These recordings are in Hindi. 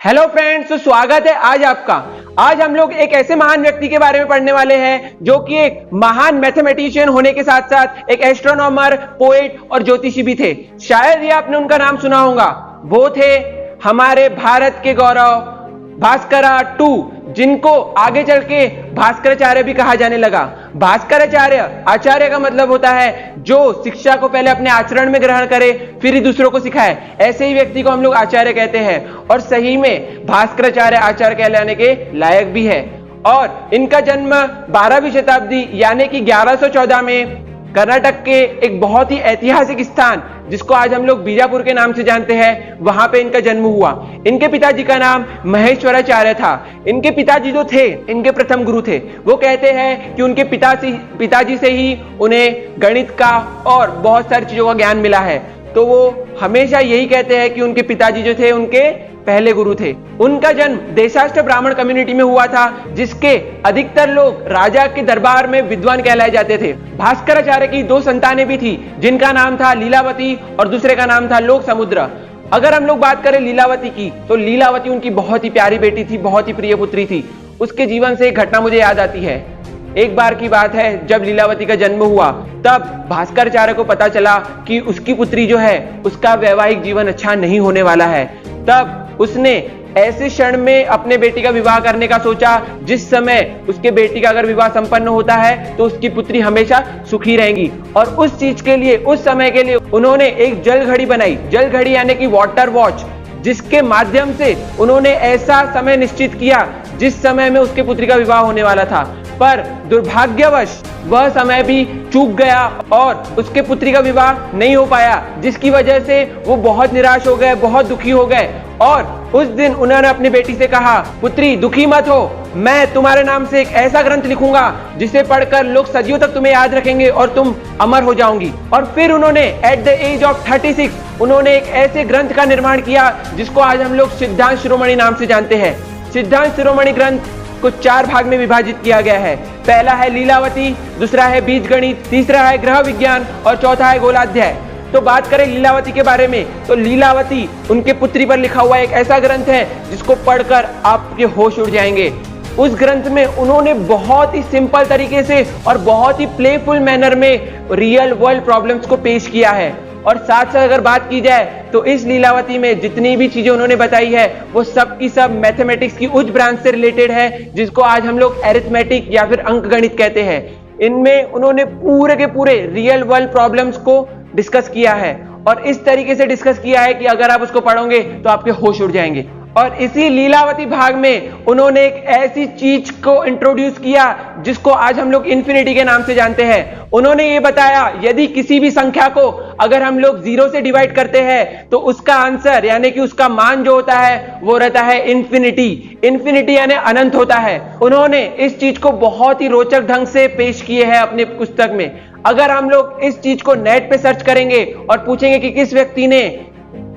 हेलो फ्रेंड्स, तो स्वागत है आज आपका। आज हम लोग एक ऐसे महान व्यक्ति के बारे में पढ़ने वाले हैं जो कि एक महान मैथमेटिशियन होने के साथ साथ एक एस्ट्रोनॉमर, पोएट और ज्योतिषी भी थे। शायद ही आपने उनका नाम सुना होगा। वो थे हमारे भारत के गौरव भास्कराचार्य, जिनको आगे चल के भास्कराचार्य भी कहा जाने लगा। भास्कराचार्य, आचार्य का मतलब होता है जो शिक्षा को पहले अपने आचरण में ग्रहण करे फिर ही दूसरों को सिखाए। ऐसे ही व्यक्ति को हम लोग आचार्य कहते हैं और सही में भास्कराचार्य आचार्य कहलाने के लायक भी है। और इनका जन्म 12वीं शताब्दी यानी कि 1114 में कर्नाटक के एक बहुत ही ऐतिहासिक स्थान जिसको आज हम लोग बीजापुर के नाम से जानते हैं, वहां पे इनका जन्म हुआ। इनके पिताजी का नाम महेश्वराचार्य था। इनके पिताजी जो थे इनके प्रथम गुरु थे। वो कहते हैं कि उनके पिताजी से ही उन्हें गणित का और बहुत सारी चीजों का ज्ञान मिला है। तो वो हमेशा यही कहते हैं कि उनके पिताजी जो थे उनके पहले गुरु थे। उनका जन्म देशाष्ट्र ब्राह्मण कम्युनिटी में हुआ था, जिसके अधिकतर लोग राजा के दरबार में विद्वान कहलाए जाते थे। भास्कराचार्य की दो संतानें भी थी, जिनका नाम था लीलावती और दूसरे का नाम था लोक समुद्र। अगर हम लोग बात करें लीलावती की, तो लीलावती उनकी बहुत ही प्यारी बेटी थी, बहुत ही प्रिय पुत्री थी। उसके जीवन से एक घटना मुझे याद आती है। एक बार की बात है, जब लीलावती का जन्म हुआ तब भास्कराचार्य को पता चला कि उसकी पुत्री जो है उसका वैवाहिक जीवन अच्छा नहीं होने वाला है। तब उसने ऐसे क्षण में अपने बेटी का विवाह करने का सोचा जिस समय उसके बेटी का अगर विवाह संपन्न होता है तो उसकी पुत्री हमेशा सुखी रहेंगी। और उस चीज के लिए, उस समय के लिए उन्होंने एक जल घड़ी बनाई। जल घड़ी यानी कि वाटर वॉच, जिसके माध्यम से उन्होंने ऐसा समय निश्चित किया जिस समय में उसके पुत्री का विवाह होने वाला था। पर दुर्भाग्यवश वह समय भी चूक गया और उसके पुत्री का विवाह नहीं हो पाया, जिसकी वजह से वो बहुत निराश हो गए, बहुत दुखी हो गए। और उस दिन उन्होंने अपनी बेटी से कहा, पुत्री दुखी मत हो, मैं तुम्हारे नाम से एक ऐसा ग्रंथ लिखूंगा जिसे पढ़कर लोग सदियों तक तुम्हें याद रखेंगे और तुम अमर हो जाओगी। और फिर उन्होंने एट द एज ऑफ 36 उन्होंने एक ऐसे ग्रंथ का निर्माण किया जिसको आज हम लोग सिद्धांत शिरोमणि नाम से जानते हैं। सिद्धांत शिरोमणि ग्रंथ को 4 भाग में विभाजित किया गया है। पहला है लीलावती, दूसरा है बीजगणित, तीसरा है ग्रह विज्ञान और चौथा है गोलाध्याय। तो बात करें लीलावती के बारे में, तो लीलावती उनके पुत्री पर लिखा हुआ एक ऐसा ग्रंथ है जिसको पढ़कर आपके होश उड़ जाएंगे। उस ग्रंथ में उन्होंने बहुत ही सिंपल तरीके से और बहुत ही प्लेफुल मैनर में रियल वर्ल्ड प्रॉब्लम्स को पेश किया है। और साथ साथ अगर बात की जाए तो इस लीलावती में जितनी भी चीजें उन्होंने बताई है वो सब की सब मैथमेटिक्स की उच्च ब्रांच से रिलेटेड है, जिसको आज हम लोग अरिथमेटिक या फिर अंकगणित कहते हैं। इनमें उन्होंने पूरे के पूरे रियल वर्ल्ड प्रॉब्लम्स को डिस्कस किया है और इस तरीके से डिस्कस किया है कि अगर आप उसको पढ़ोगे तो आपके होश उड़ जाएंगे। और इसी लीलावती भाग में उन्होंने एक ऐसी चीज को इंट्रोड्यूस किया जिसको आज हम लोग इन्फिनिटी के नाम से जानते हैं। उन्होंने ये बताया यदि किसी भी संख्या को अगर हम लोग 0 से डिवाइड करते हैं तो उसका आंसर यानी कि उसका मान जो होता है वो रहता है इन्फिनिटी। इन्फिनिटी यानी अनंत होता है। उन्होंने इस चीज को बहुत ही रोचक ढंग से पेश किए हैं अपने पुस्तक में। अगर हम लोग इस चीज को नेट पे सर्च करेंगे और पूछेंगे कि किस व्यक्ति ने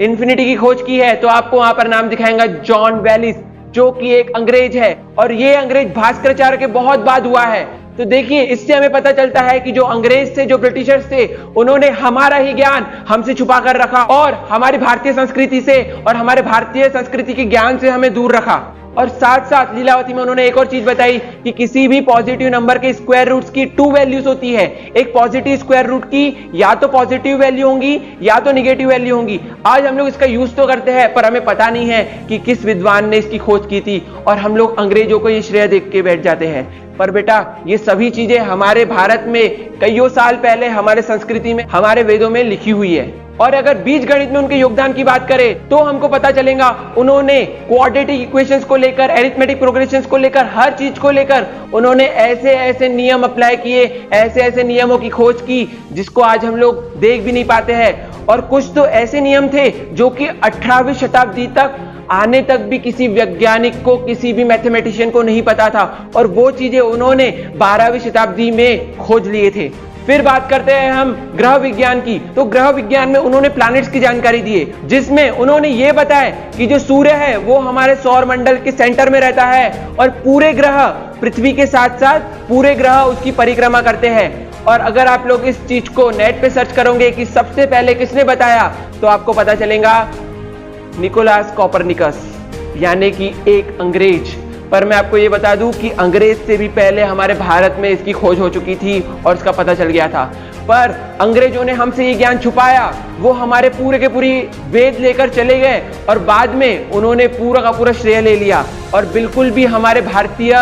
इन्फिनिटी की खोज की है, तो आपको वहां पर नाम दिखाएगा जॉन वेलिस, जो कि एक अंग्रेज है। और ये अंग्रेज भास्कराचार्य के बहुत बाद हुआ है। तो देखिए, इससे हमें पता चलता है कि जो अंग्रेज थे, जो ब्रिटिशर्स थे, उन्होंने हमारा ही ज्ञान हमसे छुपा कर रखा और हमारी भारतीय संस्कृति से और हमारे भारतीय संस्कृति के ज्ञान से हमें दूर रखा। और साथ साथ लीलावती में उन्होंने एक और चीज बताई कि किसी भी पॉजिटिव नंबर के स्क्वायर रूट्स की 2 वैल्यूज होती है। एक पॉजिटिव स्क्वायर रूट की या तो पॉजिटिव वैल्यू होंगी या तो निगेटिव वैल्यू होंगी। आज हम लोग इसका यूज तो करते हैं पर हमें पता नहीं है कि किस विद्वान ने इसकी खोज की थी और हम लोग अंग्रेजों को ये श्रेय देख के बैठ जाते हैं। पर बेटा, ये सभी चीजें हमारे भारत में कईयों साल पहले हमारे संस्कृति में, हमारे वेदों में लिखी हुई है। और अगर बीजगणित में उनके योगदान की बात करें तो हमको पता चलेगा उन्होंने क्वाड्रेटिक इक्वेशंस को लेकर, अरिथमेटिक प्रोग्रेशंस को लेकर, हर चीज को लेकर उन्होंने ऐसे ऐसे नियम अप्लाई किए, ऐसे ऐसे नियमों की खोज की जिसको आज हम लोग देख भी नहीं पाते हैं। और कुछ तो ऐसे नियम थे जो कि 18वीं शताब्दी तक आने तक भी किसी वैज्ञानिक को, किसी भी मैथमेटिशियन को नहीं पता था और वो चीजें उन्होंने 12वीं शताब्दी में खोज लिए थे। फिर बात करते हैं हम ग्रह विज्ञान की। तो ग्रह विज्ञान में उन्होंने प्लैनेट्स की जानकारी दी है, जिसमें उन्होंने ये बताया कि जो सूर्य है वो हमारे सौर मंडल के सेंटर में रहता है और पूरे ग्रह पृथ्वी के साथ साथ पूरे ग्रह उसकी परिक्रमा करते हैं। और अगर आप लोग इस चीज को नेट पे सर्च करोगे कि सबसे पहले किसने बताया, तो आपको पता चलेगा निकोलास कोपरनिकस। यानी कि एक अंग्रेज। पर मैं आपको ये बता दूं कि अंग्रेज से भी पहले हमारे भारत में इसकी खोज हो चुकी थी और इसका पता चल गया था। पर अंग्रेजों ने हमसे ये ज्ञान छुपाया, वो हमारे पूरे के पूरी वेद लेकर चले गए और बाद में उन्होंने पूरा का पूरा श्रेय ले लिया और बिल्कुल भी हमारे भारतीय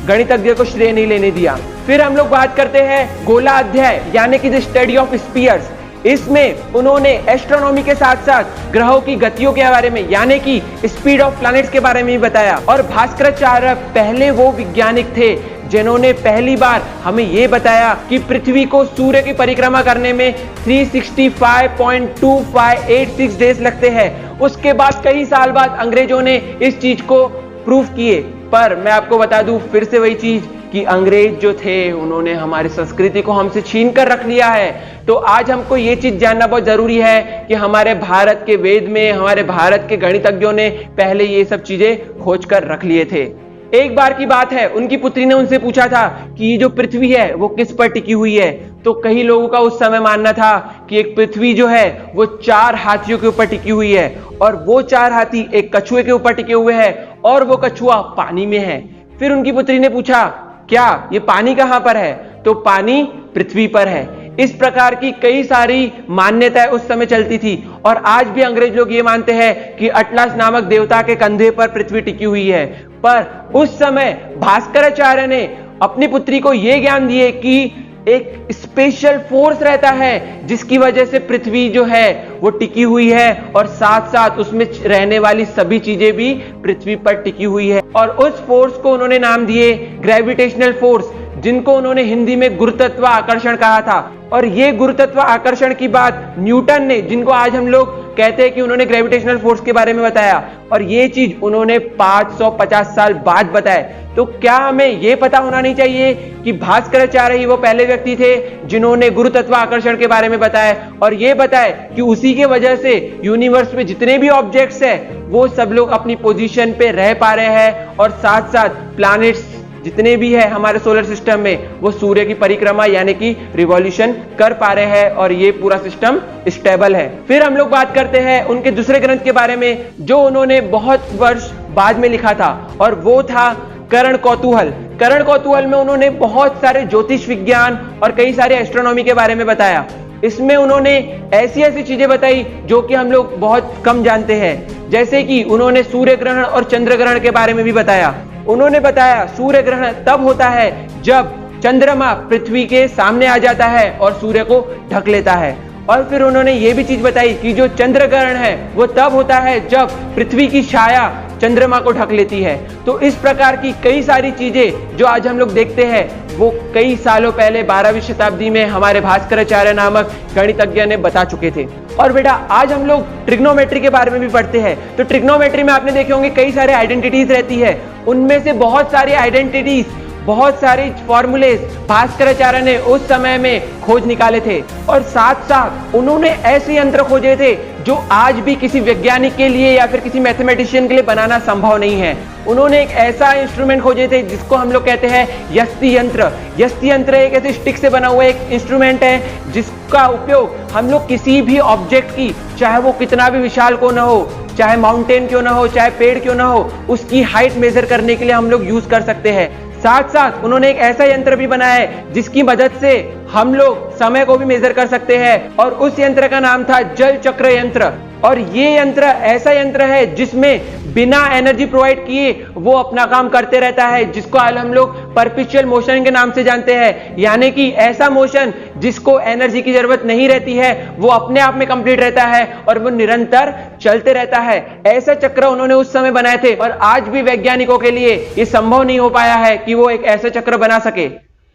गणितज्ञ को श्रेय नहीं लेने दिया। फिर हम लोग बात करते हैं गोला अध्याय यानी कि द स्टडी ऑफ स्फीयर्स। इसमें उन्होंने एस्ट्रोनॉमी के साथ साथ ग्रहों की गतियों के बारे में यानी कि स्पीड ऑफ प्लैनेट्स के बारे में भी बताया। और भास्कराचार्य पहले वो वैज्ञानिक थे जिन्होंने पहली बार हमें ये बताया कि पृथ्वी को सूर्य की परिक्रमा करने में 365.2586 डेज लगते हैं। उसके बाद कई साल बाद अंग्रेजों ने इस चीज को प्रूव किए। पर मैं आपको बता दूं फिर से वही चीज कि अंग्रेज जो थे उन्होंने हमारी संस्कृति को हमसे छीन कर रख लिया है। तो आज हमको ये चीज जानना बहुत जरूरी है कि हमारे भारत के वेद में हमारे भारत के गणितज्ञों ने पहले ये सब चीजें खोज कर रख लिए थे। एक बार की बात है, उनकी पुत्री ने उनसे पूछा था कि ये जो पृथ्वी है वो किस पर टिकी हुई है। तो कई लोगों का उस समय मानना था कि एक पृथ्वी जो है वो 4 हाथियों के ऊपर टिकी हुई है और वो 4 हाथी एक कछुए के ऊपर टिके हुए हैं और वो कछुआ पानी में है। फिर उनकी पुत्री ने पूछा क्या ये पानी कहां पर है? तो पानी पृथ्वी पर है। इस प्रकार की कई सारी मान्यताएं उस समय चलती थी और आज भी अंग्रेज लोग ये मानते हैं कि अटलास नामक देवता के कंधे पर पृथ्वी टिकी हुई है। पर उस समय भास्कराचार्य ने अपनी पुत्री को यह ज्ञान दिए कि एक स्पेशल फोर्स रहता है जिसकी वजह से पृथ्वी जो है वो टिकी हुई है और साथ साथ उसमें रहने वाली सभी चीजें भी पृथ्वी पर टिकी हुई है। और उस फोर्स को उन्होंने नाम दिए ग्रेविटेशनल फोर्स, जिनको उन्होंने हिंदी में गुरुत्व आकर्षण कहा था। और ये गुरुत्व आकर्षण की बात न्यूटन ने, जिनको आज हम लोग कहते हैं कि उन्होंने ग्रेविटेशनल फोर्स के बारे में बताया, और ये चीज उन्होंने 550 साल बाद बताया। तो क्या हमें ये पता होना नहीं चाहिए कि भास्कराचार्य ही वो पहले व्यक्ति थे जिन्होंने गुरुत्व आकर्षण के बारे में बताया और ये बताया कि उसी के वजह से यूनिवर्स में जितने भी ऑब्जेक्ट्स है वो सब लोग अपनी पोजीशन पे रह पा रहे हैं और साथ साथ प्लैनेट्स जितने भी है हमारे सोलर सिस्टम में वो सूर्य की परिक्रमा यानी कि रिवॉल्यूशन कर पा रहे हैं और ये पूरा सिस्टम स्टेबल है। फिर हम लोग बात करते हैं उनके दूसरे ग्रंथ के बारे में जो उन्होंने बहुत वर्ष बाद में लिखा था और वो था करण कौतूहल। करण कौतूहल में उन्होंने बहुत सारे ज्योतिष विज्ञान और कई सारे एस्ट्रोनॉमी के बारे में बताया। इसमें उन्होंने ऐसी ऐसी चीजें बताई जो कि हम लोग बहुत कम जानते हैं, जैसे कि उन्होंने सूर्य ग्रहण और चंद्र ग्रहण के बारे में भी बताया। उन्होंने बताया सूर्य ग्रहण तब होता है जब चंद्रमा पृथ्वी के सामने आ जाता है और सूर्य को ढक लेता है। और फिर उन्होंने ये भी चीज बताई कि जो चंद्र ग्रहण है वो तब होता है जब पृथ्वी की छाया चंद्रमा को ढक लेती है। तो इस प्रकार की कई सारी चीजें जो आज हम लोग देखते हैं वो कई सालों पहले 12वीं शताब्दी में हमारे भास्कराचार्य नामक गणितज्ञ ने बता चुके थे। और बेटा आज हम लोग ट्रिग्नोमेट्री के बारे में भी पढ़ते हैं। तो ट्रिग्नोमेट्री में आपने देखे होंगे कई सारे आइडेंटिटीज रहती है, उनमें से बहुत सारी आइडेंटिटीज, बहुत सारी फॉर्मूलेज भास्कराचार्य ने उस समय में खोज निकाले थे। और साथ साथ उन्होंने ऐसे यंत्र खोजे थे जो आज भी किसी वैज्ञानिक के लिए या फिर किसी मैथमेटिशियन के लिए बनाना संभव नहीं है। उन्होंने एक ऐसा इंस्ट्रूमेंट खोजे थे जिसको हम लोग कहते हैं यस्ती यंत्र। यस्ती यंत्र एक ऐसे स्टिक से बना हुआ एक इंस्ट्रूमेंट है जिसका उपयोग हम लोग किसी भी ऑब्जेक्ट की, चाहे वो कितना भी विशाल क्यों ना हो, चाहे माउंटेन क्यों ना हो, चाहे पेड़ क्यों ना हो, उसकी हाइट मेजर करने के लिए हम लोग यूज कर सकते हैं। साथ साथ उन्होंने एक ऐसा यंत्र भी बनाया है जिसकी मदद से हम लोग समय को भी मेजर कर सकते हैं और उस यंत्र का नाम था जल चक्र यंत्र। और ये यंत्र ऐसा यंत्र है जिसमें बिना एनर्जी प्रोवाइड किए वो अपना काम करते रहता है, जिसको आज हम लोग परपेचुअल मोशन के नाम से जानते हैं। यानी कि ऐसा मोशन जिसको एनर्जी की जरूरत नहीं रहती है, वो अपने आप में कंप्लीट रहता है और वो निरंतर चलते रहता है। ऐसा चक्र उन्होंने उस समय बनाए थे और आज भी वैज्ञानिकों के लिए ये संभव नहीं हो पाया है कि वो एक ऐसा चक्र बना सके,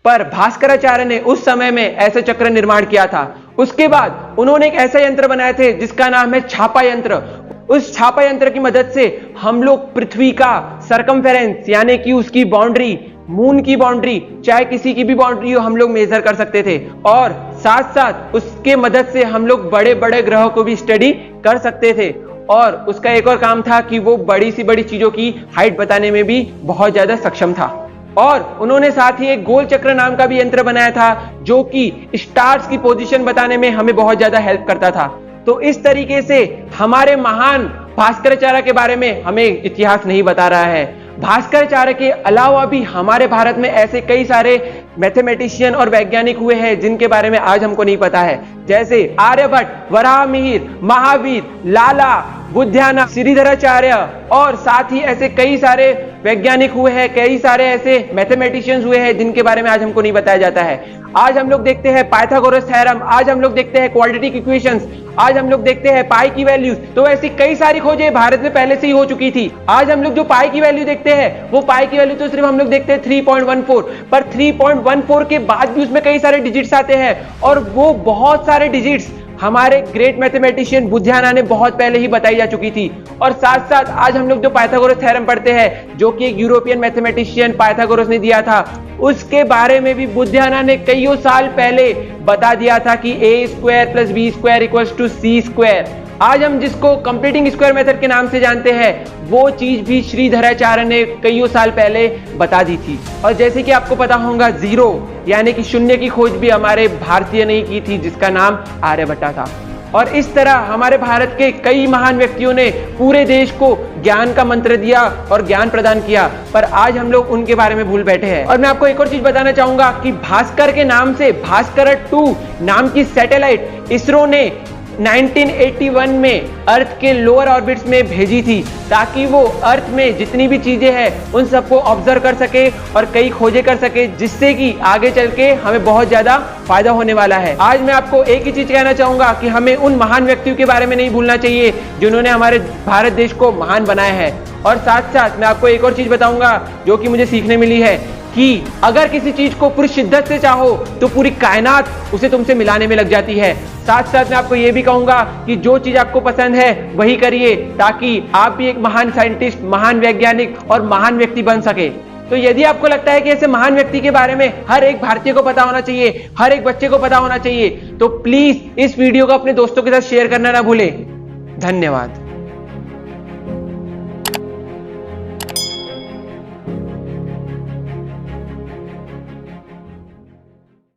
पर भास्कराचार्य ने उस समय में ऐसे चक्र निर्माण किया था। उसके बाद उन्होंने एक ऐसा यंत्र बनाए थे जिसका नाम है छापा यंत्र। उस छापा यंत्र की मदद से हम लोग पृथ्वी का सरकमफेरेंस यानी कि उसकी बाउंड्री, मून की बाउंड्री, चाहे किसी की भी बाउंड्री हो, हम लोग मेजर कर सकते थे। और साथ साथ उसके मदद से हम लोग बड़े बड़े ग्रहों को भी स्टडी कर सकते थे। और उसका एक और काम था कि वो बड़ी सी बड़ी चीजों की हाइट बताने में भी बहुत ज्यादा सक्षम था। और उन्होंने साथ ही एक गोल चक्र नाम का भी यंत्र बनाया था जो कि स्टार्स की पोजीशन बताने में हमें बहुत ज्यादा हेल्प करता था। तो इस तरीके से हमारे महान भास्कराचार्य के बारे में हमें इतिहास नहीं बता रहा है। भास्कराचार्य के अलावा भी हमारे भारत में ऐसे कई सारे मैथमेटिशियन और वैज्ञानिक हुए हैं जिनके बारे में आज हमको नहीं पता है, जैसे आर्यभट्ट, वराहमिहिर, महावीर, लाला, बुद्धाना, श्रीधराचार्य और साथ ही ऐसे कई सारे वैज्ञानिक हुए हैं, कई सारे ऐसे मैथमेटिशियंस हुए हैं जिनके बारे में आज हमको नहीं बताया जाता है। आज हम लोग देखते हैं पाइथागोरस थ्योरम, आज हम लोग देखते हैं क्वाड्रेटिक इक्वेशंस, आज हम लोग देखते हैं पाई की वैल्यूज। तो ऐसी कई सारी खोजें भारत में पहले से ही हो चुकी थी। आज हम लोग जो पाई की वैल्यू देखते हैं वो पाई की वैल्यू तो सिर्फ हम लोग देखते हैं 3.14, पर 3.14 के बाद भी उसमें कई सारे डिजिट्स आते हैं और वो बहुत सारे डिजिट्स हमारे ग्रेट मैथमेटिशियन बुद्धाना ने बहुत पहले ही बताई जा चुकी थी। और साथ साथ आज हम लोग जो पाइथागोरस थ्योरम पढ़ते हैं, जो कि एक यूरोपियन मैथमेटिशियन पाइथागोरस ने दिया था, उसके बारे में भी बुद्धाना ने कईयों साल पहले बता दिया था कि a² + b² = c²। आज हम जिसको कंप्लीटिंग स्क्वायर मेथड के नाम से जानते हैं, वो चीज भी श्रीधराचार्य ने कईयों साल पहले बता दी थी। और जैसे कि आपको पता होगा, जीरो यानी कि शून्य की खोज भी हमारे भारतीय ने की थी, जिसका नाम आर्यभट्ट था। और इस तरह हमारे भारत के कई महान व्यक्तियों ने पूरे देश को ज्ञान का मंत्र दिया और ज्ञान प्रदान किया, पर आज हम लोग उनके बारे में भूल बैठे हैं। और मैं आपको एक और चीज बताना चाहूंगा कि भास्कर के नाम से भास्कर 2 नाम की सैटेलाइट इसरो ने 1981 में अर्थ के लोअर ऑर्बिट्स में भेजी थी, ताकि वो अर्थ में जितनी भी चीजें हैं उन सबको ऑब्जर्व कर सके और कई खोजें कर सके, जिससे कि आगे चल के हमें बहुत ज्यादा फायदा होने वाला है। आज मैं आपको एक ही चीज कहना चाहूंगा कि हमें उन महान व्यक्तियों के बारे में नहीं भूलना चाहिए जिन्होंने हमारे भारत देश को महान बनाया है। और साथ साथ मैं आपको एक और चीज बताऊंगा जो कि मुझे सीखने मिली है कि अगर किसी चीज को पूरी शिद्दत से चाहो तो पूरी कायनात उसे तुमसे मिलाने में लग जाती है। साथ साथ मैं आपको यह भी कहूंगा कि जो चीज आपको पसंद है वही करिए, ताकि आप भी एक महान साइंटिस्ट, महान वैज्ञानिक और महान व्यक्ति बन सके। तो यदि आपको लगता है कि ऐसे महान व्यक्ति के बारे में हर एक भारतीय को पता होना चाहिए, हर एक बच्चे को पता होना चाहिए, तो प्लीज इस वीडियो को अपने दोस्तों के साथ शेयर करना ना भूलें। धन्यवाद।